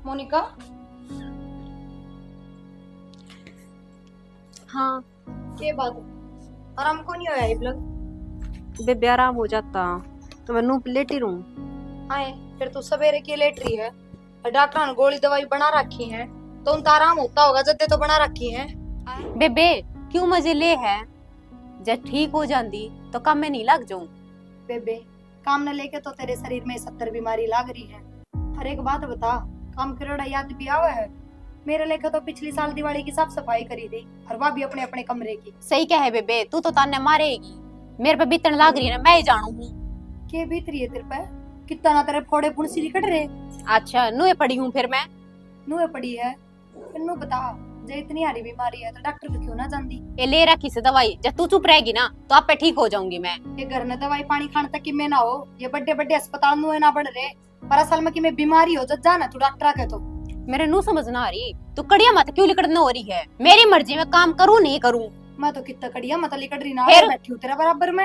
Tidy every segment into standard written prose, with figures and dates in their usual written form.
मोनिका। हाँ के बात आराम को नहीं होया ये लोग। बेबे आराम हो जाता तो मैं नूप लेटी रहूं। आए फिर तू सवेरे की लेट रही है और डॉक्टर ने गोली दवाई बना रखी है तो उनका आराम होता होगा जब तो बना रखी है। बेबे क्यों मजे ले है, जब ठीक हो जाती तो काम में नहीं लग जाऊं। बेबे काम न लेके तो तेरे शरीर में 70 बीमारी लाग रही है। हर एक बात बता, काम करोड़ा याद भी आवा है। मेरे लेके तो पिछली साल दिवाली की साफ सफाई करी थी और वह भी अपने अपने कमरे की। सही क्या है बेबे, तू तो ताने मारेगी, मेरे पे बीतने लाग रही है ना, मैं ही जानू हूँ। के बीत रही है तेरे पे? कितना ना तेरे फोड़े फुंसी निकट रहे। अच्छा नुए पड़ी हूँ फिर मैं। नुए पड़ी है फिर नु बता, जे इतनी हारी बीमारी है तो डॉक्टर को क्यों ना जानती। ये ले रखी से दवाई, जब तू चुप रहेगी ना तो आप पे ठीक हो जाऊंगी मैं। ये घर में दवाई पानी खाने तक की में ना हो, ये बड़े बड़े अस्पताल नुए ना बढ़ रहे। पर असल में कि मैं बीमारी हो जब जाना तू डॉक्टर के तो। मेरे नू समझ ना आ रही, तू कड़िया मत क्यों लिकड़ने हो रही है। मेरी मर्जी में काम करूँ नहीं करूँ। मैं तो कितना कड़िया मत लिकड़ रही ना, फिर? बैठी हूँ तेरा बराबर में।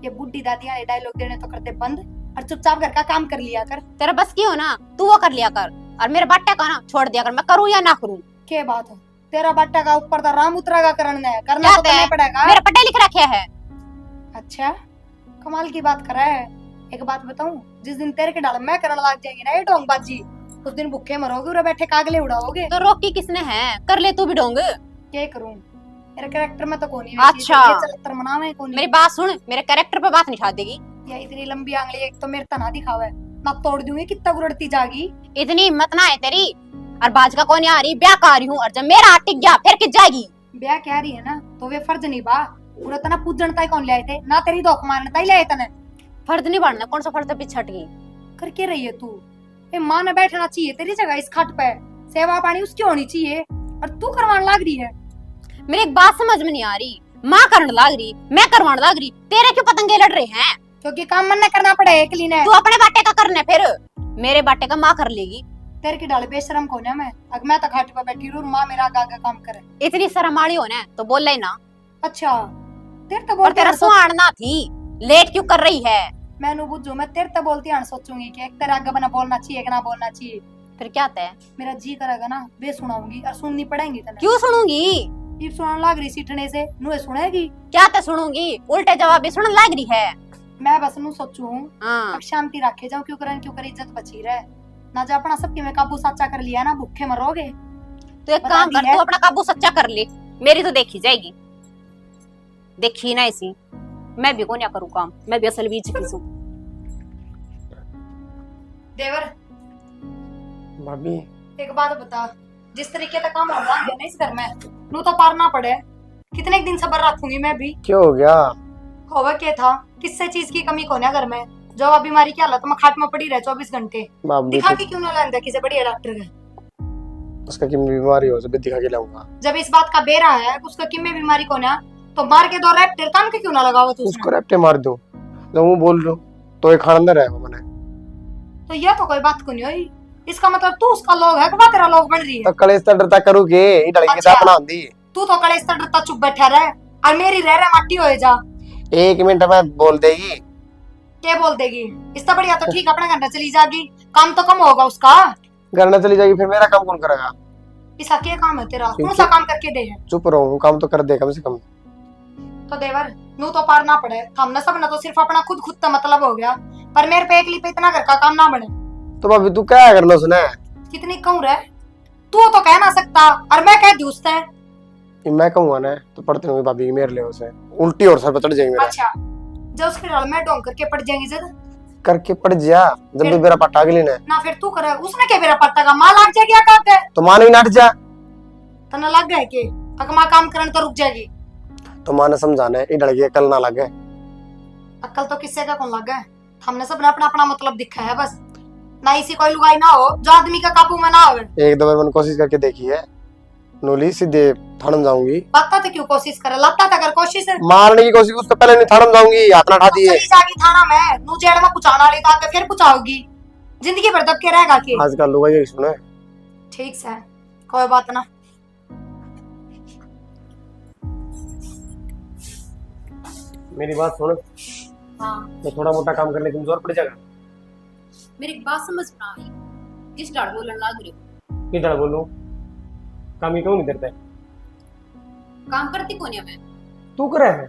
ये बुड्ढी दादियां ये डायलॉग देने तो करते बंद और चुपचाप घर का काम कर लिया कर। तेरा बस की हो ना तू वो कर लिया कर, और मेरे बाटे का ना छोड़ दिया कर, मैं करूँ या ना करूँ। के बात है, तेरा बाटा का ऊपर तो राम उतरागा करना है, करना क्या तो करना है? पड़ेगा। मेरा पटे लिख रखे है। अच्छा कमाल की बात करा है। एक बात बताऊं, जिस दिन तेरे के डाल मैं करने लग जाएगी ना ये ढोंगबाजी, उस दिन भूखे मरोगे और बैठे कागले उड़ाओगे। तो रोकी किसने है, कर ले तू भी ढोंग। क्या करूं, मेरे कैरेक्टर में तो कोनी अच्छा। ये चलतर मनावे कोनी। मेरी बात सुन, मेरे कैरेक्टर पे बात नहीं छा देगी। या इतनी लंबी आंगली एक तो मेरे तना दिखावे, मैं तोड़ दूंगी कितना गुरड़ती जागी। इतनी हिम्मत ना है तेरी, और बाज का कौन आ रही, ब्याह का आ रही हूँ, और जब मेरा टिक गया फिर किस जाएगी। ब्याह कह रही है ना तो वे फर्ज निभा। पूरा तना पूजन ताई कौन ले आए थे ना, तेरी धोख मारने ताई ले आए तने। फर्ज नहीं बढ़ना, कौन सा फर्ज पीछे हट गई। करके रही है तू, ये माँ ने बैठना चाहिए तेरी जगह इस खट पे, सेवा पानी उसकी होनी चाहिए और तू करवाने लग रही है। मेरी एक बात समझ में नहीं आ रही, माँ करने लग रही मैं करवाने लग रही, तेरे क्यों पतंगे लड़ रहे हैं। क्योंकि काम मन करना पड़े एक लीने। तू अपने बाटे का करने, फिर मेरे बाटे का माँ कर लेगी। तेरे की डाले बेशरम कौन है मैं, अगर मैं तो खाट पे बैठी रहूं माँ मेरा आगे आगे काम करे। इतनी शर्म आड़ी हो ना तो बोल लेना। अच्छा तेरे तो और बोलते तेरा हैं सुहाना थी, लेट क्यों कर रही है। मैनू बुझो, मैं तेरे तो बोलती हूं सोचूंगी कि एक तेरे आगे बना बोलना चाहिए कि ना बोलना चाहिए। फिर क्या तय, मेरा जी करेगा ना वे सुनाऊंगी और सुननी पड़ेंगी तने। क्यों सुनूंगी। ये सुनाने लग रही सीटने से नुए सुनेगी। क्या तय सुनूंगी, उल्टे जवाब भी सुनने लग रही है। मैं बस नु सोचू हूं हाँ। अब शांति रखे जाऊं, क्यों कर इज्जत बची रहे ना। जा अपना सबके में काबू सच्चा कर लिया ना भूखे मरोगे। तो एक काम कर, तू अपना काबू सच्चा कर ले, मेरी तो देखी जाएगी। देखी ना ऐसी, मैं भी को क्या करूँ काम, मैं भी असल बीच की हूँ। देवर भाभी एक बात बता, जिस तरीके का काम होगा ना इस घर में नू तो पारना पड़े। कितने दिन सबर रखूंगी मैं भी। क्या हो गया? होगा क्या था, किससे चीज की कमी कोने घर में, जो अब बीमारी की हालत में खाट में पड़ी रहे 24 घंटे। भाभी दिखा तो के क्यों ना लांदा किसी बढ़िया डॉक्टर के। उसका की बीमारी हो जब दिखा के लाऊंगा। जब इस बात का बेरा है उसका किम में बीमारी कोने, तो मार के दो रैप्टर कान के क्यों ना लगाओ तू उसको रैप्टे मार दो जब वो बोल लो तो ये खाना अंदर है वो मैंने। तो यह तो कोई बात को नहीं हुई, इसका मतलब तू उसका लोग है कि तेरा लोग बन रही है। तो कलेश तो डरता करूँगी ये डलेंगे अच्छा। अपना आंधी। तू तो कलेश से डरता चुप बैठा रहे और मेरी रह रहा माटी होए जा। 1 मिनट में बोल देगी। क्या बोल देगी, इससे बढ़िया तो ठीक अपने घर चली जाएगी, काम तो कम होगा उसका। घर न चली जाएगी फिर मेरा काम कौन करेगा? इसका क्या काम है तेरा, ठीक कौन सा है। काम करके दे है। चुप रहो, काम तो कर दे कम से कम। तो देवर नू तो पार ना पड़े, हमने सब ना तो सिर्फ अपना खुद का मतलब हो गया, पर मेरे पे एकली पे इतना घर का काम ना बने। तो भाभी तू क्या करना सुना है? कितनी कहूँ रे, तू तो कह ना सकता और मैं कह दी उससे। ये मैं कहूँगा ना तो पढ़ते होंगे भाभी की मेरे लिए उसे उल्टी और सर पे चढ़ जाएगी मेरा। अच्छा जो उसके डाल में ढोंग करके पड़ जाएंगी जद करके पड़ जा जब भी मेरा पट्टा अगली ने ना, फिर तू करे उसने क्या मेरा पट्टा का मां लग जाएगी का के तो माँ नहीं नाट जा। तो ना लग गए के अगर मां काम करने तो रुक जाएगी। तो माँ ने समझाना है ये डल गया कल ना लगे। अक्ल तो किससे का कौन लग गए, हमने सब अपना अपना मतलब दिखा है बस। ना इसी कोई लुगाई ना हो जो आदमी का काबू में ना आवे। एक दो बार मैंने कोशिश करके देखी है, नोली सीधे थाने में जाऊंगी। बता तो क्यों कोशिश करे, लगता था अगर कोशिश मारने की कोशिश उससे पहले नहीं थाने में जाऊंगी, हाथ ना उठा दिए। चली जाएगी थाना में, नू जेल में पुचाना वाली था फिर पुचाओगी, जिंदगी भर दब के रहेगा के। आजकल लोग यही सुने। ठीक से कोई बात ना। मेरी बात सुन, हाँ तो थोड़ा मोटा काम करने की जोर पड़ जाएगा। मेरी बात समझ ना आई, किस डर बोलन लाग रही हो? किधर बोलूं? काम ही क्यों नहीं करता है? काम करती कौन है मैं? तू करे है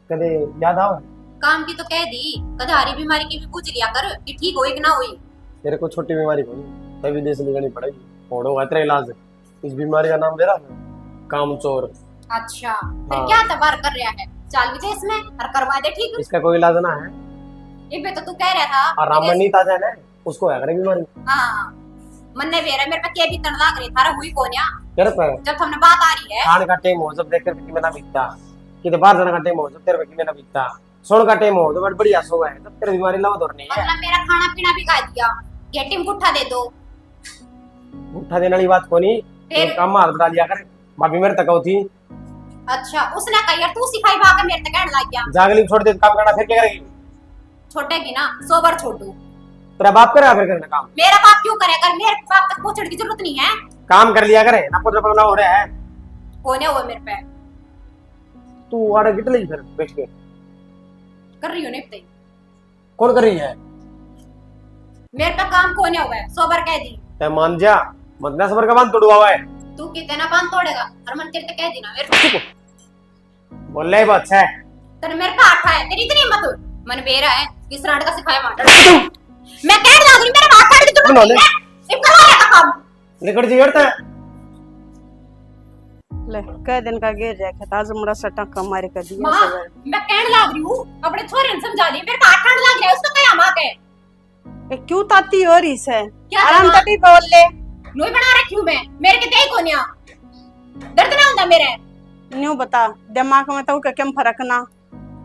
कदे याद आओ? काम की तो कह दी, कदारी बीमारी की भी पूछ लिया कर कि ठीक होई कि ना होई। तेरे को छोटी बीमारी कोई तभी विदेश लेनी पड़ेगी और होगा तेरा इलाज। इस बीमारी का नाम दे रहा है कामचोर। अच्छा फिर हाँ। क्या तबार कर रहा है? चाल विदेश में और करवा दे ठीक। इसका कोई इलाज ना है। इबे तो तू कह रहा था और रामन नहीं ताजा है उसको है करे बीमारी। हाँ मन्ने वेरा मेरे पे के भी तन लाग रही थारा हुई कौन या? तेरे पे जब हमने बात आ रही है खाने का टाइम हो जब देख कर कि मैं ना बीतता कि बाहर जाने का टाइम हो जब तेरे पे कि मैं ना बीतता सोने का टाइम हो तो बड़ी बढ़िया सो है तब तेरी बीमारी लाओ दौर नहीं है। मतलब मेरा खाना पीना भी खा दिया, ये टीम गुट्ठा दे दो। उठा देने वाली बात कोनी फिर? तो काम हाथ बता लिया कर। भाभी मेरे तक थी अच्छा उसने कहा यार तू सिखाई भाग मेरे तक कहने लग गया। जागली छोड़ दे तो काम करना फिर क्या करेगी? छोटेगी ना 100 बार छोटू। तेरा बाप करे फिर करना काम। मेरा बाप क्यों करे? अगर मेरे बाप तक पहुंचने की जरूरत नहीं है। काम कर लिया करे ना पुत्र पगला हो रहा है। कौन है वो मेरे पे? तू आड़े गिट ली फिर बैठ के कर रही हो नहीं बताई कौन कर रही है? मेरे पे काम कौन है हुआ है? 100 बार कह दी। ते मान जा मदना सबर का बांध तोड़वा हुआ है। तू कितना बांध तोड़ेगा? और मन तेरे कह दी ना मेरे बोल ले बहुत अच्छा है। तेरे मेरे पे आठा है, तेरी इतनी हिम्मत हो? मन बेरा है किस रांड का सिखाया मार। मैं कह रहा हूं मेरे माथा की जरूरत नहीं है। ये करवा लेगा काम। निकट जी करता है ले कई दिन का गिर रखा था आज मुड़ा सटा कम मारे कर दिया मां मैं कहने लग रही हूं अपने छोरे ने समझा ली मेरे को आठा लग रहा है उसका क्या मां के ए क्यों ताती हो रही से क्या आराम करना? तटी बोल ले नोई बना रखी हूं मैं मेरे के दे कोनिया दर्द ना होता मेरे। न्यू बता दिमाग में तो क्या क्या फर्क ना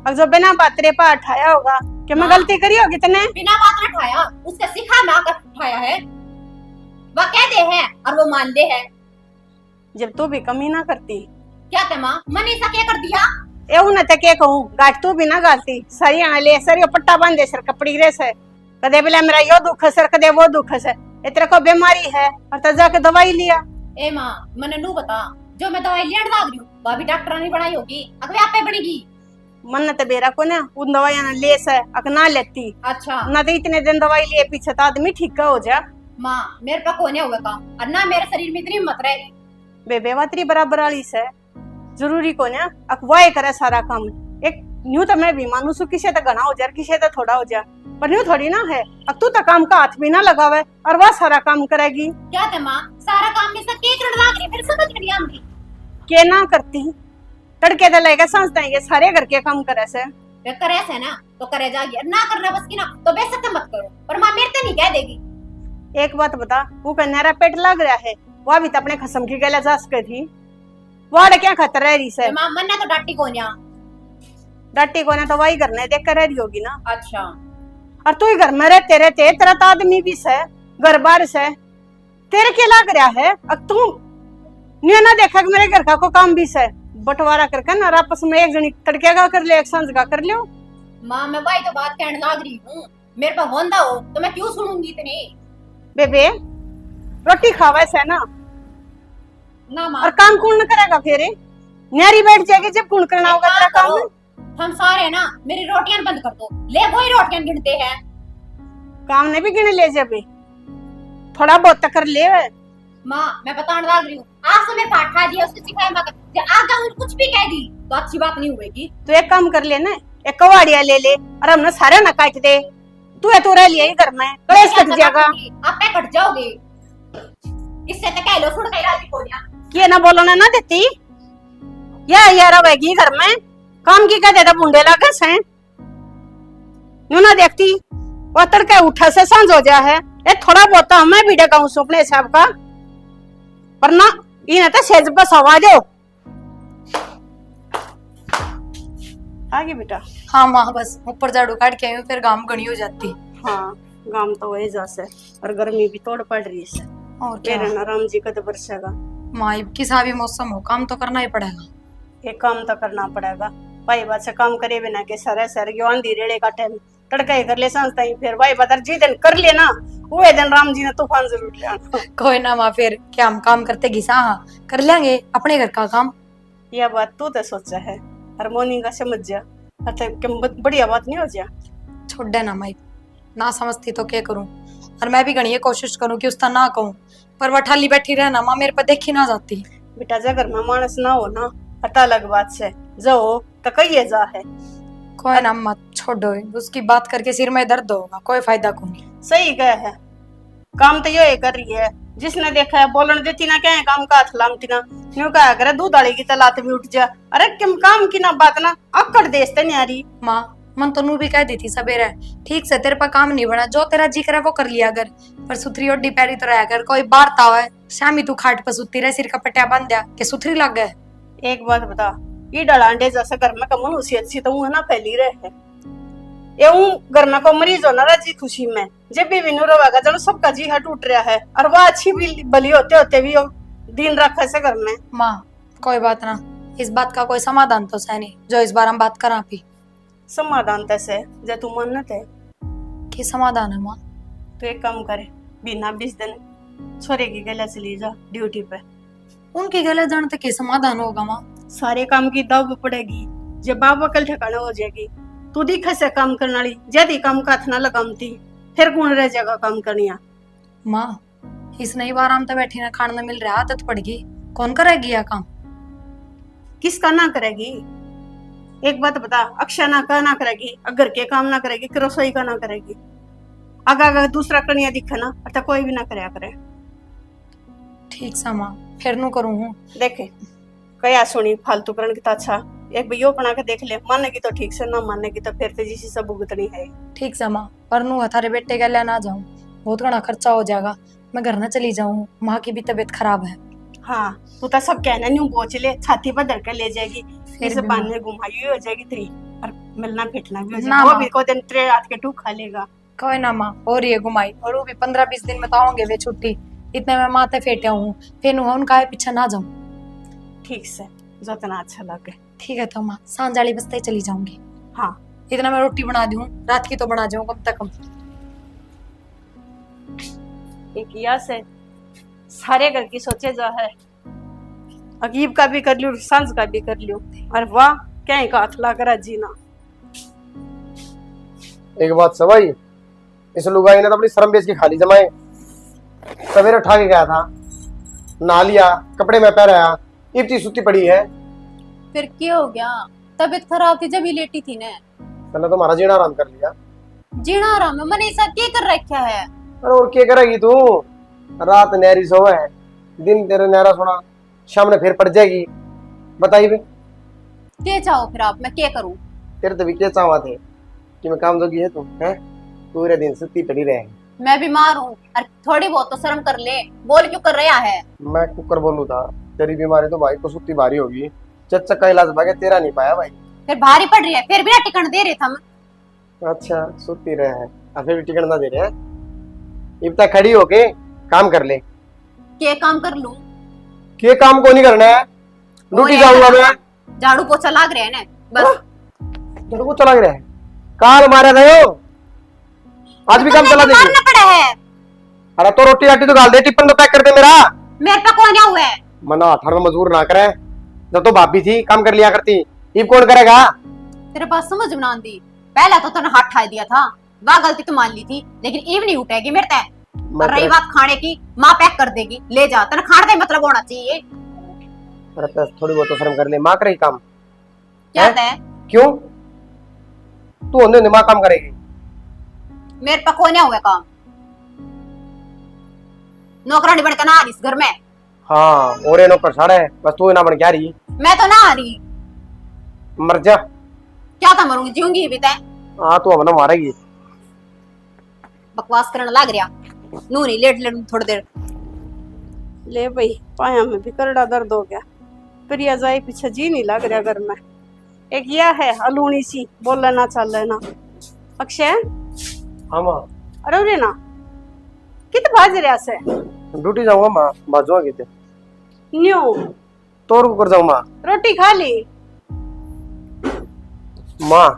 अब जो बिना बात रे पा उठाया होगा कि मैं हाँ। गलती करी होगी तने बिना बात ना उठाया उसका सिखा ना कर उठाया है वह कह दे है और वो मान दे है। जब तू भी कमी ना करती क्या ते मां मैंने ऐसा क्या कर दिया? एवं न ते के कहूं गाट तू भी ना गालती सरी आले सरी पट्टा बांध दे सर कपड़ी रे से कदे बोला मेरा यो दुख है सर कदे वो दुख है इतरे को बीमारी है और तो जाके दवाई लिया। ए मां मैंने नू बता जो मैं दवाई लेने लग रही हूं वह भी डॉक्टर ने बनाई होगी अगले आपे बनेगी। मन तो बेरा को ना उन दवाइयां ना ले से अक ना लेती अच्छा ना तो इतने दिन दवाई लिए पीछे तो आदमी ठीक हो जा। मां मेरे पे कोने हुआ काम और ना मेरे शरीर में इतनी हिम्मत रहे। बेबेवात्री बराबर वाली से जरूरी को ना अकवाए करे सारा काम एक न्यू तो मैं भी मानू सु किसे तो घना हो जा किसे तो थोड़ा हो जा पर न्यू थोड़ी ना है अब तू तो काम का हाथ भी ना लगावे और वह सारा काम करेगी। क्या ते मां सारा काम में सब केक लग रही फिर समझ नहीं आती के ना करती तड़के तो लेके समझता है ये सारे घर के काम करे से फिर करे से ना तो करे जागी ना करना बस की ना तो बेशक मत करो पर मां मेरे से नहीं कह देगी। एक बात बता वो का नहरा पेट लग रहा है वह भी तो अपने खसम की गला जास के थी वाड़ क्या खतर रह रही से मां मन्ना तो डांटी कोनिया डाटी को ना तो वही करने देख कर रह रही होगी ना। अच्छा और तू ही घर में रहते रहते तेरा तो आदमी भी से घर बार से तेरे के लग रहा है अब तू न्यू ना देखा कि मेरे घर का को काम भी से बंटवारा करके ना आपस में एक जनी तड़के का कर ले एक सांझ का कर लियो। मां मैं भाई तो बात कहने लग रही हूं मेरे पे होंदा हो तो मैं क्यों सुनूंगी इतनी। बेबे रोटी खावा से ना ना मां और काम कौन करेगा फिर न्यारी बैठ जाएगी जब कौन करना होगा तेरा काम। हम सारे ना मेरी रोटियां बंद कर दो ले वही रोटियां गिनते हैं काम नहीं भी गिने ले जाबे थोड़ा बहुत तो कर ले। मां मैं बताने लग रही हूँ आज तो मेरे पाठ खा दिया उसने सिखाया मगर आगे उन कुछ भी कह दी तो अच्छी बात नहीं हुएगी। तो एक काम कर ले ना एक कवाड़िया ले ले और हमने सारे ना काट दे तू है तो रह लिया ही घर में कलेश कट जाएगा आप पे कट जाओगे इससे तो कह लो सुन के राजी हो गया ये ना बोलो ना देती या यार रहेगी घर में काम की कह देता बुंडे लगे से यूं ना देखती वो तड़के उठा से सांझ हो जा है ये थोड़ा बहुत तो हमें भी डेगा हूँ अपने हिसाब का पर ना ये तो सेज बस आवाज हो आगे बेटा। हाँ माँ बस ऊपर झाड़ू काट के आई हूँ फिर गाम घनी हो जाती। हाँ गाम तो वही जा से और गर्मी भी तोड़ पड़ रही है और क्या मेरे राम जी का तो बरसेगा माँ किसा भी मौसम हो काम तो करना ही पड़ेगा। ये काम तो करना पड़ेगा भाई बात से काम करे बिना के सर सर यो आंधी रेड़े का टाइम तड़का ही कर ले सांसता ही फिर भाई बदर जी दिन कर लेना वो दिन राम जी ने तूफान जरूर ले आना। कोई ना माँ फिर क्या हम काम करते घिसा कर लेंगे अपने घर का काम। यह बात तू तो सोचा है हारमोनी का समझ जा अच्छा बढ़िया बात नहीं हो जा छोड़ देना माई ना समझती तो क्या करूं और मैं भी घनी कोशिश करूं कि उसका ना कहूं, पर वह ठाली बैठी रहना माँ मेरे पर देखी ना जाती। बेटा जा घर में मानस ना हो ना पता अलग बात से, जो हो तो कहिए जा है। कोई ना मत छोड़ो, उसकी बात करके सिर में दर्द होगा, कोई फायदा को नहीं। सही कह है, काम तो ये कर रही है, जिसने देखा है बोलन देती ना क्या काम का हाथ लामती ना, यूं कहा करे दूध वाली की तलात भी उठ जा। अरे किम काम की ना बात ना अक्कड़ देते नहीं आ रही। माँ मन तो नू भी कह दी थी सवेरे, ठीक से तेरे पर काम नहीं बना, जो तेरा जी करे वो कर लिया कर, पर सुथरी ओडी पैरी तो रहा कर, कोई बारता है शामी तू खाट पर सुती रहे, सिर का पटिया बांध दिया के सुथरी लग गए। एक बात बता, ये डलांडे जैसे घर में कमन उसी अच्छी तो है ना फैली रहे है, ये घर में को मरीज हो ना राजी खुशी में, जब भी विनू रोगा जब सबका जी हट उठ रहा है, और वह अच्छी भी भली होते होते भी दिन रखे से घर में। माँ कोई बात ना, इस बात का कोई समाधान तो है नहीं, जो इस बार हम बात करा पी। समाधान तैसे जे तू मन्नत है की समाधान है माँ? तो एक काम करे, बिना 20 दिन छोरे की गले से ले जा ड्यूटी पे, उनके गले जाने तक के समाधान होगा माँ? सारे काम की दब पड़ेगी, जब बाप अकल ठिकाना हो जाएगी, तू दिखे से काम करने वाली जदी काम का हाथ ना लगामती, फिर कौन रह जाएगा काम करनिया। माँ इस नई बार हम तो बैठी ना खाने मिल रहा, आदत पड़ गई, कौन करेगी यह काम? किसका ना करेगी? एक बात बता, अक्षय ना का ना करेगी, घर के काम ना करेगी, रसोई का ना करेगी, अगर दूसरा करनिया दिखे ना तो कोई भी ना करया करे। ठीक सा माँ, फिर नु करूँ हूँ। देखे कया सुनी फालतू करण की तो अच्छा एक भैया बना के देख ले, मानेगी तो ठीक से, ना मानेगी तो फिर तेजी से सब भुगतनी है। ठीक सा माँ, पर नु थारे बेटे के लिए ना जाऊँ, बहुत घना खर्चा हो जाएगा, मैं घर ना चली जाऊँ, माँ की भी तबीयत खराब है। हाँ तू तो सब कहना न्यू बोच ले, छाती पर धर कर ले जाएगी, फिर इसे भी बांधने घुमाई हो जाएगी तेरी, और मिलना फिटना भी हो ना जाएगा, वो माँ। भी को दिन तेरे हाथ के टू खा लेगा। कोई ना माँ, और ये घुमाई, और वो भी 15-20 दिन में तो आऊंगे वे छुट्टी, इतने में माथे फेटे हूँ, फिर नु उनका पीछे ना जाऊँ। ठीक से जितना अच्छा लगे। ठीक है तो माँ, सांझ वाली बस्ते चली जाऊंगी। हाँ इतना मैं रोटी बना दूँ, रात की तो बना जाऊँ कम तक कम। एक या से सारे घर की सोचे जा है, अगीब का भी कर लियो, सांझ का भी कर लियो, और वाह क्या का हाथ ला कर जीना। एक बात सवाई, इस लुगाई ने तो अपनी शर्म बेच के खाली जमाए, सवेरे उठा के गया था, नहा लिया, कपड़े में पहनाया, इतनी सुती पड़ी है। फिर क्या हो गया? तबीयत खराब थी जब ही लेटी थी ने। मैंने तुम्हारा जीना आराम कर लिया। जीना आराम है, मैंने ऐसा क्या कर रखा है? अरे और क्या करेगी तू, रात नहरी सोवे है, दिन तेरे नहरा सोना, शाम ने फिर पड़ जाएगी। बताइए भी क्या चाहो फिर आप, मैं क्या करूं? तेरे तो भी क्या चाहवा थे कि मैं काम जोगी है तू है, पूरे दिन सुती पड़ी रहे। मैं बीमार हूँ, और थोड़ी बहुत तो शर्म कर ले, बोल क्यों कर रहा है? मैं कुकर बोलू था, तेरी बीमारी तो भाई को सुती भारी होगी, चच्चा का इलाज भागे तेरा नहीं पाया भाई। फिर भारी पड़ रही है, फिर भी ना टिकन दे रहे थे हम। अच्छा सुती रहे हैं, अब फिर भी टिकट ना दे रहे हैं, इब तक खड़ी होके काम कर ले। क्या काम कर लूं? के काम को नहीं करना है, ड्यूटी जाऊंगा मैं। झाड़ू पोछा लाग रहे हैं ना बस। तेरे को चला गया है, काल मारे गए हो, आज भी काम चला देगी। मारना पड़ा है। अरे तो रोटी राटी तो डाल दे, टिफिन तो पैक कर दे मेरा। मेरे पे कौन हुआ है? मना अठारह मजदूर ना करे, जब तो भाभी थी काम कर लिया करती, अब कौन करेगा? तेरे पास समझ में ना आती, पहला तो तूने हाथ ठा दिया था, वह गलती तो मान ली थी, लेकिन ईव नहीं उठेगी मेरे तय। और रही बात खाने की, माँ पैक कर देगी, ले जा, तेने खाने का मतलब होना चाहिए। अरे तो थोड़ी बहुत तो शर्म कर ले, माँ करेगी काम। क्या है? क्यों तू होने माँ काम करेगी? मेरे पे कौन हुआ काम? नौकरानी बनकर ना आ रही इस घर में। हाँ और ये नौकर साड़ा है, बस तू ना बन क्या रही। मैं तो ना आ रही। मर जा। क्या था, मरूंगी जीऊंगी भी तय। हाँ तू अपना मारेगी। बकवास करने लग रहा, नू नहीं लेट लेट थोड़ी देर। ले भाई पाया में भी करड़ा दर्द हो गया, प्रिया जाए पीछे जी नहीं लग रहा घर में। एक यह है अलूनी सी, बोल लेना चल लेना। अक्षय हाँ माँ। अरे रे ना कित भाज रहा से? ड्यूटी जाऊंगा माँ, बाजुआ किते न्यू तोर कर जाऊँ माँ। रोटी खा ली? माँ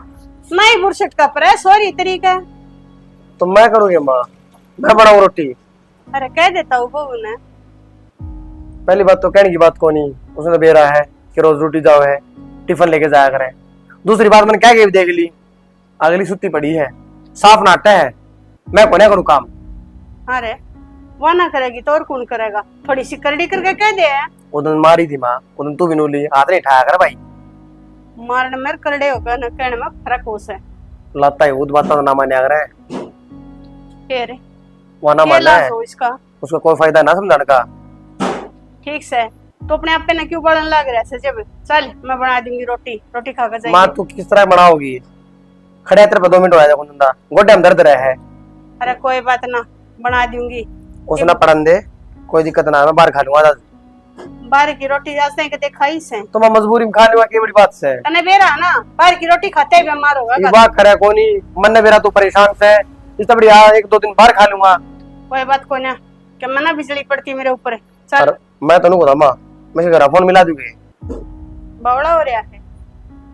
नहीं बुरशट का पर सॉरी तरीका। तो मैं करूँगी माँ, मैं बनाऊँ रोटी। अरे कह देता हूँ बहू ने। पहली बात तो कहने की बात को नहीं, उसने तो बेरा है कि रोज ड्यूटी जाओ है, टिफिन लेके जाया करे। दूसरी बात मैंने क्या की देख ली, अगली सुत्ती पड़ी है, साफ नाटा है, मैं कोने करूँ काम। अरे वो ना करेगी तो और कौन करेगा? थोड़ी सी करड़ी करके कह दे। उदन मारी थी माँ, उदन तू भी नूली हाथ नहीं ठाया कर भाई। मारने में करड़े होकर न कहने में फर्क हो से। लगता है उद बात ना माने अगर है फिर वो ना ये मानना है, लाज हो इसका। उसका कोई फायदा ना समझाने का। ठीक से तो अपने आप पे न क्यों बढ़न लग रहा है? जब चल मैं बना दूंगी रोटी, रोटी खा कर माँ जाएगी। तू किस तरह बनाओगी? खड़े तेरे पे 2 मिनट हो जाए कुंदा गोड्डे में दर्द रहा है। अरे कोई बात ना, बना दूंगी। उसने पढ़न दे, कोई दिक्कत ना है, मैं बाहर खा लूंगा। बाहर की रोटी रास्ते के देखा ही से तो मैं मजबूरी में खा लूंगा, की बड़ी बात से। तने बेरा ना बाहर की रोटी खाते ही बीमार ये होगा। बात करे कोनी मन ने मेरा तू परेशान से इस बढ़िया 1-2 दिन बाहर खा लूंगा। कोई बात को ना कि मना बिजली पड़ती मेरे ऊपर। चल और मैं तो नहीं माँ, मैं घर फोन मिला दूंगी। बावड़ा हो रहा है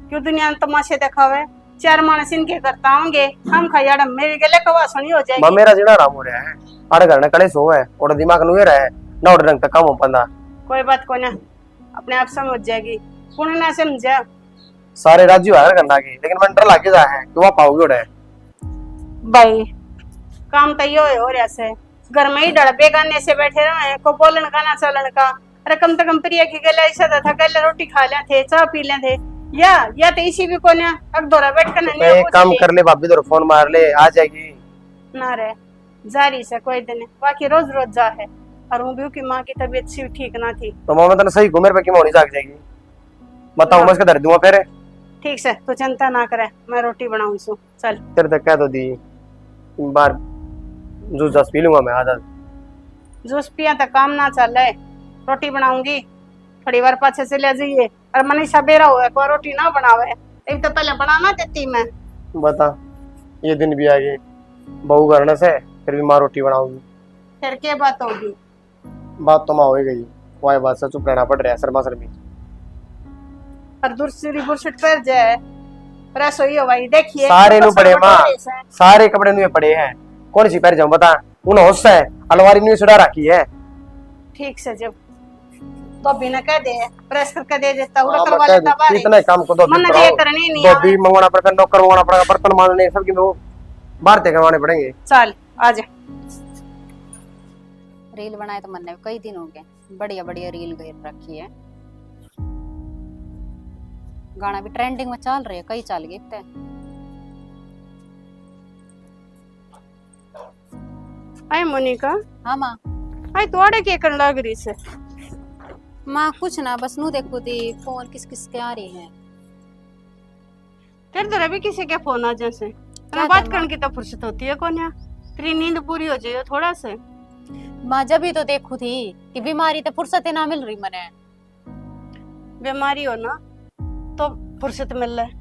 क्यों? दुनिया में तमाशे दिखावे, 4 मानस इनके करता होंगे, हम खाया मेरे गले कवा सुनी हो माँ जाएगी। मेरा जीना आराम हो रहा है, अरे घर ने कड़े सो है और दिमाग नुए रहा है ना, और रंग तक कम हो पंदा। कोई बात को ना, अपने आप समझ जाएगी। पुण्य ना समझा सारे राज्य है करना की, लेकिन मैं डर लागे जा है कि वहाँ पाओगे उड़े। भाई काम तो यो हो रहा से, घर में ही डड़बे गाने से बैठे रहे को बोलन का ना चलन का। अरे कम से कम प्रिया की गला ऐसा था, गले रोटी खा ले थे, चाय पी ले थे, या तो इसी भी को ना अग दोरा बैठ कर तो एक काम कर ले भाभी, तो फोन मार ले आ जाएगी ना रे। जारी से कोई दिन बाकी रोज रोज जा है। और वो भी की माँ की तबीयत सी ठीक ना थी। तो मैं तेने सही घूमे पे की मोनी जाग जाएगी, बताऊं मैं इसका दर्द दूंगा फिर। ठीक से तो चिंता ना करे, मैं रोटी बनाऊं सु। चल तेरे तक कह दो दी बार जूस जस पी लूंगा मैं आधा। जूस पिया तो काम ना चल रहा है, रोटी बनाऊंगी थोड़ी बार पाछे से ले जाइए। और मनीषा बेरा हुआ को रोटी ना बनावे, एक तो पहले बनाना देती मैं। बता ये दिन भी आ गए बहू करने से, फिर भी माँ रोटी बनाऊंगी। फिर क्या बात होगी? बात तो माँ हो ही गई, वही बात से चुप रहना पड़ रहा है शर्मा शर्मी। और दूसरी बुरशट कर जाए रसोई हो भाई। देखिए सारे नु पड़े माँ, से। सारे कपड़े नुए पड़े हैं, कौन सी पैर जाऊं बता। उन होश है अलमारी नुए सुडा रखी है। ठीक से जब तो बिना कह दे प्रेस करके दे देता, उड़ा हाँ, करवा मैं लेता कह दूं, इतने काम को तो मन ये करने नहीं तो भी मंगवाना पड़ेगा, नौकर मंगवाना पड़ेगा, बर्तन मांजने सबकी तो बाहर से करवाने पड़ेंगे। चल आजा। रील बनाए तो मन ने कई दिन हो गए, बढ़िया बढ़िया रील घेर रखी है। गाना भी ट्रेंडिंग में चल रहे, कई चल गए ते। आए मोनिका, हाँ माँ। आए तोड़े के कर लग रही से। माँ कुछ ना, बस नू देखो दी फोन किस किस के आ रहे हैं। तेरे तो रवि किसी के फोन आ जैसे क्या बात करना? करने की तो फुर्सत होती है कौन? तेरी नींद पूरी हो जाए थोड़ा से। माँ जब ही तो देखू थी कि बीमारी तो फुर्सत ना मिल रही मने। बीमारी हो ना तो फुर्सत मिल रहा है,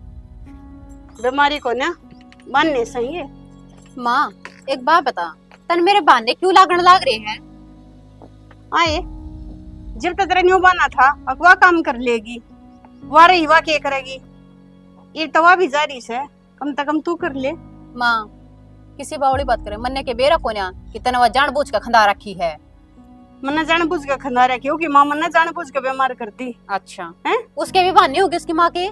बीमारी को ना मानने सही है। माँ एक बात बता, तन मेरे बहाने क्यों लागण लाग रहे हैं? आए जब तक तेरा न्यू बना था अगवा काम कर लेगी, वाह रही वाह क्या करेगी? ये तवा भी जारी से कम से कम तू कर ले। माँ किसी बावड़ी बात करे, मन्ने के बेरा कोन्या कि तनवा जानबूझ के खंदा रखी है। मन्ना जान बुझ के खंदा रखी होगी माँ, मन्ना जान बुझ के बीमार करती अच्छा है। उसके भी बहाने होगी उसकी माँ के।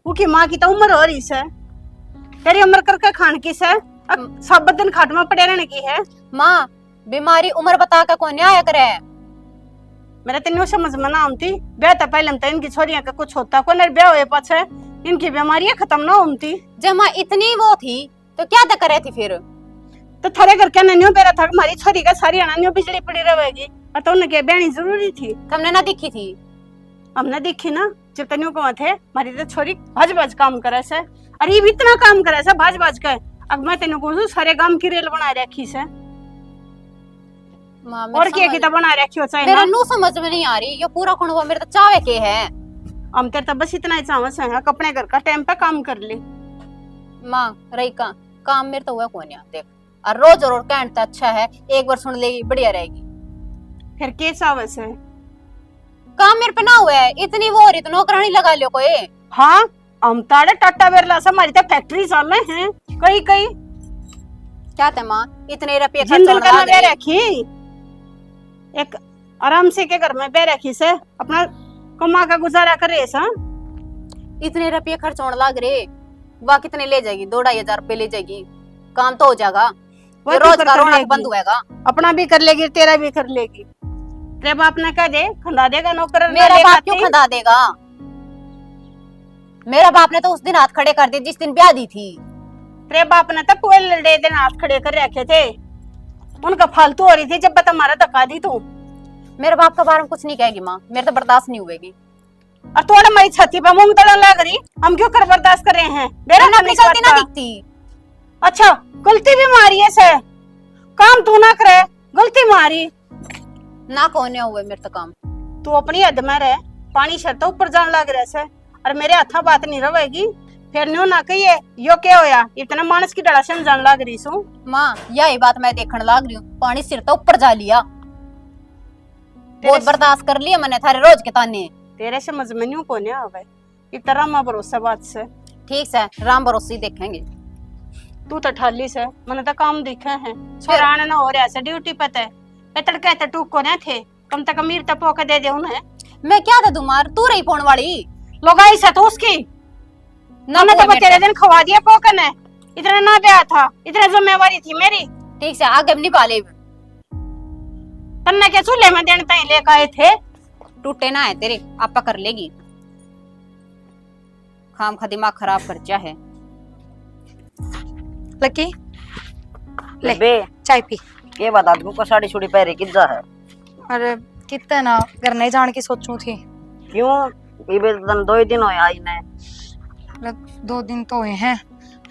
उसकी माँ की तो उम्र हो रही है, तेरी उम्र करके खान की से सब दिन खाट में पड़े रहने की है। माँ बीमारी उम्र बता के कोन्या आया करे। मेरा तेन समझ में ना आती, ब्याह तो पहले तो इनकी छोरियां का कुछ होता को, ब्याह हुए पाछे इनकी बीमारियां खत्म ना होती। जब माँ इतनी वो थी तो क्या तक करे थी फिर? तो थारे घर क्या न्यू बेरा था हमारी छोरी का सारी आना न्यू बिजली पड़ी रहेगी, और तो उनके ब्याहनी जरूरी थी। तुमने ना दिखी थी? हमने देखी ना, जब तन्यू को थे हमारी तो छोरी भाज भाज काम करे से, अरे ये भी इतना काम करे से भाज भाज के। अब मैं तेन को सारे गांव की रेल बना रखी से, माँ और क्या की तो बना रखी हो चाहे मेरे ना। नू समझ में नहीं आ रही, ये पूरा कौन हुआ मेरे तो चावे के है। हम तेरे तो बस इतना ही चावस है, अपने घर का टाइम पे काम कर ले। माँ रही का काम मेरे तो हुआ कोन्या देख, और रोज रोज कहना तो अच्छा है, एक बार सुन लेगी बढ़िया रहेगी। फिर के चावस है? काम मेरे पे ना हुआ है, इतनी वो हो रही तो नौकरानी लगा लियो कोई। हाँ हम ताड़े टाटा बिरला से हमारी तो फैक्ट्री चल रहे हैं कई कई। क्या थे माँ इतने रुपये जिंदल का ना बे रखी, एक आराम से के घर में बे रखी से अपना कमा का गुजारा करे सा। इतने रुपये खर्च होने लग रहे, वह कितने ले जाएगी? 2-2.5 हजार रुपये ले जाएगी, काम तो हो जाएगा। वो ये क्यों रोज कर का रोना लेगी? बंद हुएगा। अपना भी कर लेगी, तेरा भी कर लेगी। तेरे बाप ने कह दे खंदा देगा नौकर ना मेरा लेकर बाप आती। क्यों खंदा देगा? मेरा बाप ने तो उस दिन हाथ खड़े कर दिए जिस दिन ब्याह दी थी। तेरे बाप ने तो पूरे दिन हाथ खड़े कर रखे थे, उनका फालतू हो रही थी जब तुम्हारा धक्का दी तू। मेरे बाप के बारे में कुछ नहीं कहेगी माँ, मेरे तो बर्दाश्त नहीं हुएगी। और तोड़ा मेरी छाती पे मूंग तड़न लग रही, हम क्यों कर बर्दाश्त कर रहे हैं? मेरा मैंने अपनी गलती ना दिखती। अच्छा गलती भी मारी है से, काम तू ना करे, गलती मारी। ना कोने हुए मेरे तो काम। तू अपनी हद में रह, पानी शर्त ऊपर जान लग रहा से, और मेरे हाथा बात नहीं रहेगी। फिर न्यू ना कहिए यो क्या होया, इतना मानस की डड़ा से जान लग रही सू। माँ यही बात मैं देखने लग रही हूँ, पानी सिर तो ऊपर जा लिया। बहुत बर्दाश्त कर लिया मैंने थारे रोज के ताने। तेरे समझ में न्यू कोने आवे, इतना मां भरोसा बात से। ठीक से राम भरोसे ही देखेंगे। तू तो ठाली से, मैंने तो काम दिखे हैं। छोराने ना हो रहा है ड्यूटी पे थे, इतड़ कहते टूक को ना थे, कम तक अमीर तो पोके दे दे उन्हें। मैं क्या दे दूं मार, तू रही फोन वाली। लोगाई से तो उसकी ना मैंने तो कोई तेरे दिन खवा दिया पोकन है, इतना ना ब्याह था, इतना जिम्मेवारी थी मेरी। ठीक से आगे नहीं पाले। तन्ने के चूल्हे में देने ताई लेकर आए थे। टूटे ना है तेरे, आपा कर लेगी। खाम खा दिमाग खराब कर है। लकी ले बे चाय पी। ये बता तुमको साड़ी छुड़ी पहरे कितना है? अरे कितना ना घर नहीं जान की सोचूं थी। क्यों? ये भी तन 2 ही दिन होए आई ने। 2 दिन तो हुए हैं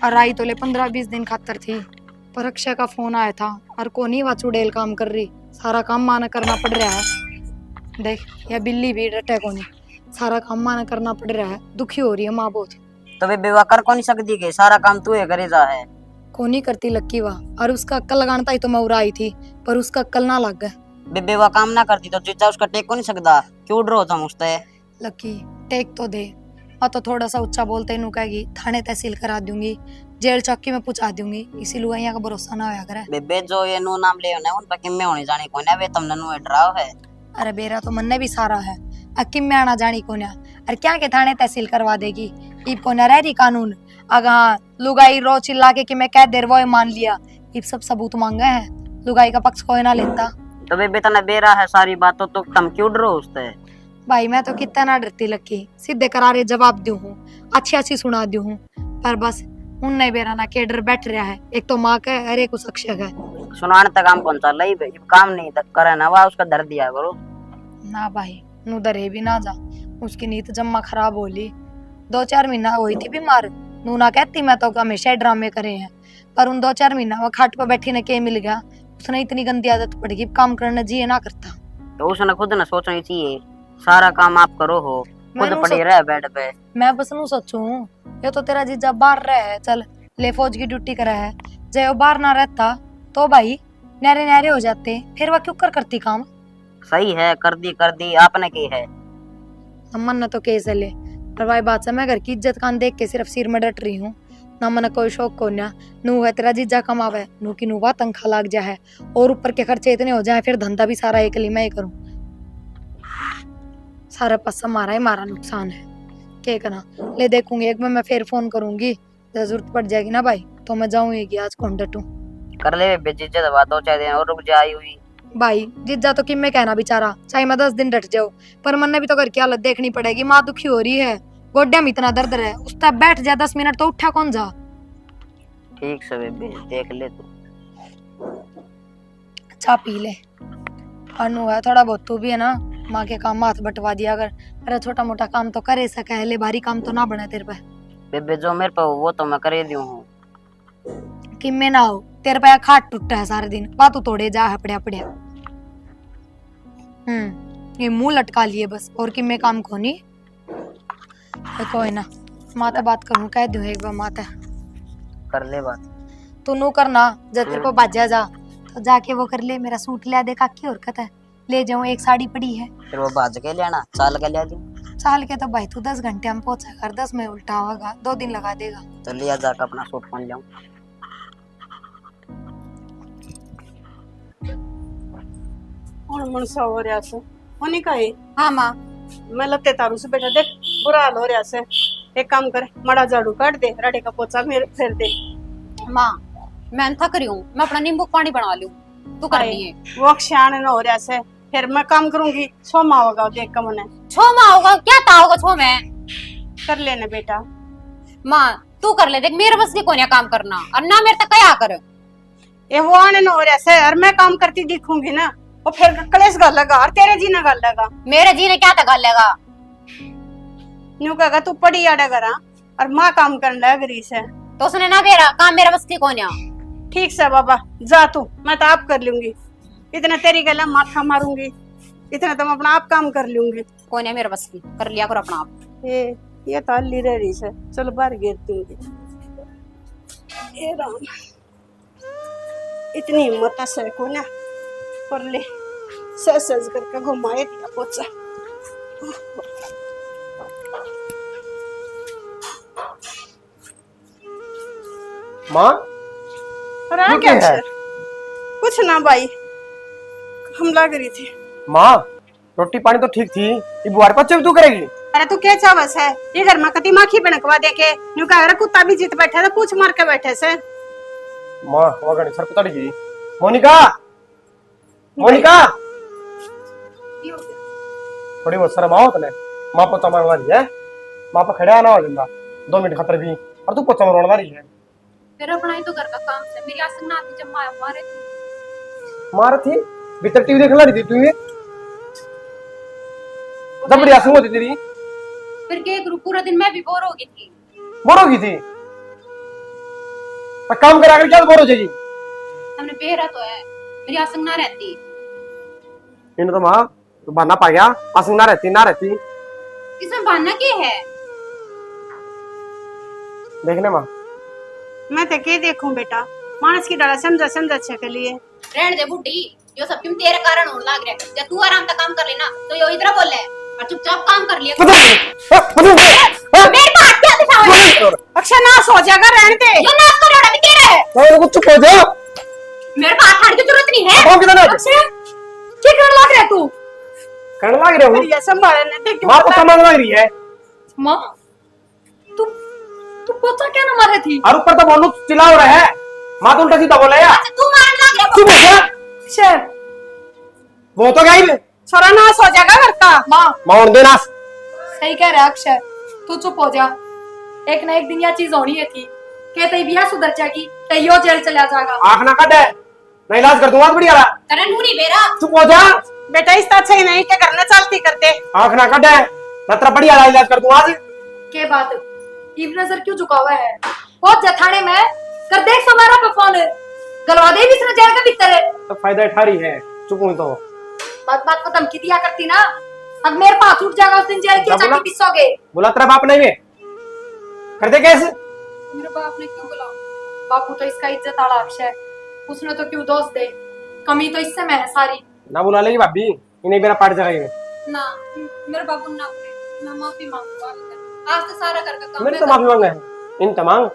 और आई तो ले 15-20 दिन खातर थी, पर अक्षय का फोन आया था और कोनी वा चुड़ैल काम कर रही, सारा काम माना करना पड़ रहा है। देख या बिल्ली भी डटे कोनी, सारा काम माना करना पड़ रहा है। दुखी हो रही है माँ बहुत। तो वे बेवा कर कौन सकती के, सारा काम तू ही करे जा है। कोनी करती लक्की वा, और उसका अक्कल लगाना ही तो मैं उड़ाई थी, पर उसका अक्कल ना लग गया। बे बेवा काम ना करती तो जीजा उसका टेक को नहीं सकता, क्यों डरो तुम उससे? लक्की टेक तो दे, और तो थोड़ा सा ऊंचा बोलते इनू कहेगी थाने तहसील करा दूंगी, जेल चौकी में पहुंचा दूंगी, इसी लुगाइया का भरोसा ना होया करे। बेबे जो ये नो नाम ले उन पर किम्मे होने जाने को ना, वे तुमने नो डराव है। अरे बेरा तो मन भी सारा है, अकिम में आना जानी कोन्या, अरे क्या के थाने तहसील करवा देगी, इब कोन्या रह रही कानून। अगा लुगाई रो चिल्ला के कि मैं कह देर वो मान लिया, इब सब सबूत मांगे हैं, लुगाई का पक्ष कोई ना लेता। तो बेबे तना बेरा है सारी बातों, तो तुम क्यों डरो उससे? भाई मैं तो कितना ना डरती लक्की, सीधे करारे जवाब दूं हूँ, अच्छी अच्छी सुना दूं हूँ, पर बस उनने बेरा ना के डर बैठ रहा है, एक तो माँ का है, एक उस अक्षय का है। सुनाने तक काम कौन सा लई काम नहीं तक करे ना, वह उसका दर्द दिया करो ना भाई नू डरे भी ना जा, उसकी नीयत जम्मा खराब हो ली। 2-4 महीना हुई थी बीमार, नू ना कहती मैं तो हमेशा ड्रामे करे हैं, पर उन 2-4 महीना वो खाट पर बैठी ने के मिल गया, उसने इतनी गंदी आदत पड़ गई, काम करने जी ना करता। तो उसने खुद न सोचनी चाहिए, सारा काम आप करो हो, खुद मैंने पड़ी रहे बेड पे। मैं बस नू सोचूं ये तो तेरा जीजा बाहर रहे है, चल ले फौज की ड्यूटी करा है, जय वो बाहर ना रहता तो भाई नहरे नहरे हो जाते, फिर वह क्यों करती काम। सही है, कर दी आपने की है। मन ने तो केस ले, पर भाई बात से मैं घर की इज्जत कान देख के सिर्फ सिर में डट रही हूँ, ना मन कोई शौक को ना, नू है तेरा जीजा कमावे, नू की नूवा तनखा लाग जा है, और ऊपर के खर्चे इतने हो जाए, फिर धंधा भी सारा एक ली मैं ही करूँ, सारा पैसा मारा ही मारा नुकसान है, क्या करना। ले देखूंगी एक मैं फिर फोन करूंगी, जरूरत पड़ जाएगी ना भाई तो मैं जाऊंगी आज कौन डटू। कर ले बेजिज्जत दवा 2-4 दिन और रुक जाई हुई। भाई जिज्जा तो किम में कहना बेचारा, चाहे मैं 10 दिन डट जाऊं, पर मन ने भी तो घर की हालत देखनी पड़ेगी, माँ दुखी हो रही है, गोड्या में इतना दर्द है, उस तक बैठ जा 10 मिनट तो उठा कौन जा। ठीक से बेबे देख ले तू। अच्छा पी ले, अनु है थोड़ा बहुत तू भी है ना, माँ के काम हाथ बटवा दिया अगर, अरे छोटा मोटा काम तो करे सके है, ले भारी काम तो ना बने तेरे पे। बेबे जो मेरे पे हो वो तो मैं करे दी हूँ। किम में ना हो, तेरे पे खाट टूटा है सारे दिन, बात तू तोड़े जा है पड़िया पड़िया। ये मुंह लटका लिए बस, और किम में काम कोनी। कोई ना, माता बात करूं, कह दूं एक बार माता कर ले बात। तू नू करना, जब तेरे को बाजा जा तो जाके वो कर ले, मेरा सूट लिया दे, काकी हरकत है, ले जाऊं, एक साड़ी पड़ी है। फिर वो बाज के लेना, चाल के ले दूं। चाल के तो भाई तू 10 घंटे हम पहुंचा कर, 10 में उल्टा होगा, 2 दिन लगा देगा। तो लिया जाकर अपना सूट पहन जाऊं। और मनसा हो रहा से होनी का है। हाँ माँ मैं लगते तारू से बेटा देख बुरा हाल हो रहा से, एक काम कर, मड़ा झाड़ू काट दे, राडे का पोछा मेरे फेर दे। माँ मैं थक रही हूँ, मैं अपना नींबू पानी बना लूं, तू करनी है। वो क्षण न हो रहा से फिर मैं काम करूंगी, सोमा होगा देख का मने। छो माँ होगा क्या ता होगा छो में? कर लेना बेटा। माँ तू कर ले, देख मेरे बस की कोनिया काम करना और ना मेरे तक क्या कर। ये वो आने न हो रहा से और मैं काम करती दिखूंगी ना, वो फिर कलेश गल लगा और तेरे जी ना गल लगा। मेरे जी ने क्या तक लेगा? न्यू कहा तू पड़ी आड़ा करा और माँ काम करने लग रही से। तो उसने ना घेरा काम मेरे बस की कोनिया। ठीक से बाबा जा तू, मैं तो आप कर लूंगी, इतना तेरी गला माथा मारूंगी, इतना तो मैं अपना आप काम कर लूंगी। कोनिया मेरे बस की कर लिया करो अपना आप। ये तो अल्ली रह रही से, चलो बाहर गिर दूंगी। ये राम, इतनी हिम्मत से को ना कर ले, सज सज करके घुमाए दिया पोचा। माँ अरे ये क्या क्या है? अक्षर? कुछ ना भाई, हम लग रही थी। माँ रोटी पानी तो ठीक थी, ये बुआर पच्चे भी तू करेगी? अरे तू क्या चावस है, ये घर में कति माखी बनकवा दे के न्यू कहा अरे कुत्ता भी जीत बैठे तो पूछ मार के बैठे से। माँ वो गणी सर कुताड़ी जी। मोनिका, मोनिका थोड़ी बहुत शर्म आओ तने। माँ पोचा मारवा रही है, माँ पर खड़े आना हो जिंदा 2 मिनट खतर भी, और तू पोचा मारवा रही है। फिर अपना ही तो घर का काम से मेरी आसन ना आती जब मारे थी। मार थी भीतर टीवी देखने रही थी तू, ये जब बड़ी आंसू होती तेरी। फिर क्या करूं, पूरा दिन मैं भी बोर हो गई थी। बोर होगी थी पर काम करा कर क्या बोर हो जाएगी? हमने बेरा तो है, मेरी आसन ना रहती। इन्हें तो माँ तो बहाना पा गया, आंसू ना रहती ना रहती। इसमें बहाना क्या है? देखने माँ मैं तो क्या देखूं बेटा, मानस की डाला समझा समझा अच्छे के लिए। रहने दे बुड्ढी, जो सब तुम तेरे कारण होने लग रहा है। जब तू आराम से काम कर लेना तो यो इधर बोल ले और चुपचाप काम कर लिया। मेरे को हाथ क्या दिखाओ? अक्षर नाश हो जाएगा, रहने दे। यो नाश कर रहा है तेरे। कुछ चुप हो जा। मेरे को हाथ की जरूरत नहीं है। कौन किधर है? अक्षर क्या करने लग रहा है तू? करने लग रहे हो? ये संभाले नहीं देख माँ को सामान लग रही है। माँ तू पोचा क्या ना मारे थी? और ऊपर तो बोलू चिल्ला हो रहा है, माँ तो उल्टा सीधा बोला यार। अच्छा तू मारने लग रहा है। चुप हो जा। अक्षर वो तो गई छोरा नाश हो जाएगा घर का। माँ दे नाश। सही कह रहा है अक्षर, तू चुप हो जा। एक ना एक दिन यह चीज होनी है थी, कहते बिया सुधर जाएगी तो यो जेल चला जाएगा। आँख ना कट है, मैं इलाज कर दूंगा बढ़िया। तेरा नूरी बेरा। चुप हो जा। बेटा इस तरह ही नहीं क्या करना चलती करते। आँख ना कट है, मैं तेरा बढ़िया इलाज कर दूंगा आज। के बात इब नजर क्यों झुका हुआ है? बहुत जथाने में कर देख समारा पे फोन गलवा दे बिसरा जेल के भीतर है। तो फायदा उठा रही है, चुप हूं तो। बात बात को धमकी दिया करती ना, अब मेरे पास उठ जाएगा उस दिन जेल की चाकी पिसोगे। बोला तेरा बाप नहीं में कर दे कैसे? मेरे बाप ने क्यों बुलाओ? बापू तो इसका इज्जत आला अक्षर, उसने तो क्यों दोष दे, कमी तो इससे मैं है सारी। ना बुला लेगी भाभी, इन्हें मेरा पार्ट जगह ना मेरे बाबू ना बोले, मैं माफी मांगूंगा। आज तो सारा घर का काम मैंने तो माफी मांगा है, इन तमाम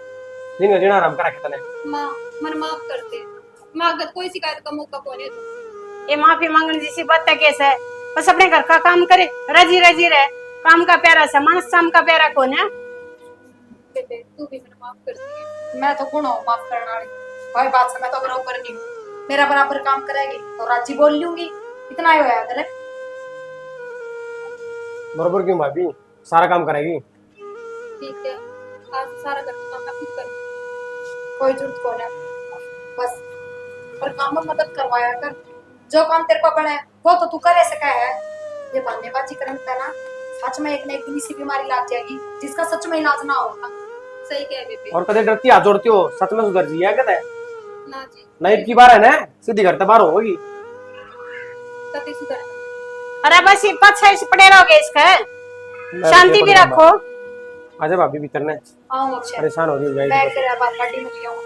दिन जीना आराम करा के तने। माँ मन माफ कर दे, मैं अगर कोई शिकायत का मौका को नहीं दूं। ये माफी मांगने जैसी बात कैसे है? बस अपने घर का काम करे, रजी रजी रहे। काम का प्यारा सा मानस, शाम का प्यारा कौन है? बेटे तू भी मैंने माफ कर दी। मैं तो गुण हूँ माफ करने वाली, भाई बात से मैं तो बराबर नहीं हूँ। मेरा बराबर काम करेगी तो राजी बोल लूंगी, इतना ही होया गलत। बरोबर क्यों भाभी, सारा काम करेगी। ठीक है, आज सारा घर का काम मैं खुद करूँ। कोई जरूरत कौन है, बस पर काम में मदद करवाया कर। जो काम तेरे को बने वो तो तू करे सका है। ये बहानेबाजी करने पे ना सच में एक ना एक दिन ऐसी बीमारी लग जाएगी जिसका सच में इलाज ना होगा। सही कह बेबे। और कदे डरती हाथ जोड़ती हो, सच में सुधर जी है कहते हैं ना जी, नहीं की बार है ना, सीधी घर तक बाहर होगी। कति सुधर। अरे बस ये पछे इस पड़े रहोगे इसका, शांति भी रखो। आजा भाभी भीतर ने, आओ अक्षय, परेशान हो रही है मैं तेरा बात गाड़ी में ले आऊं।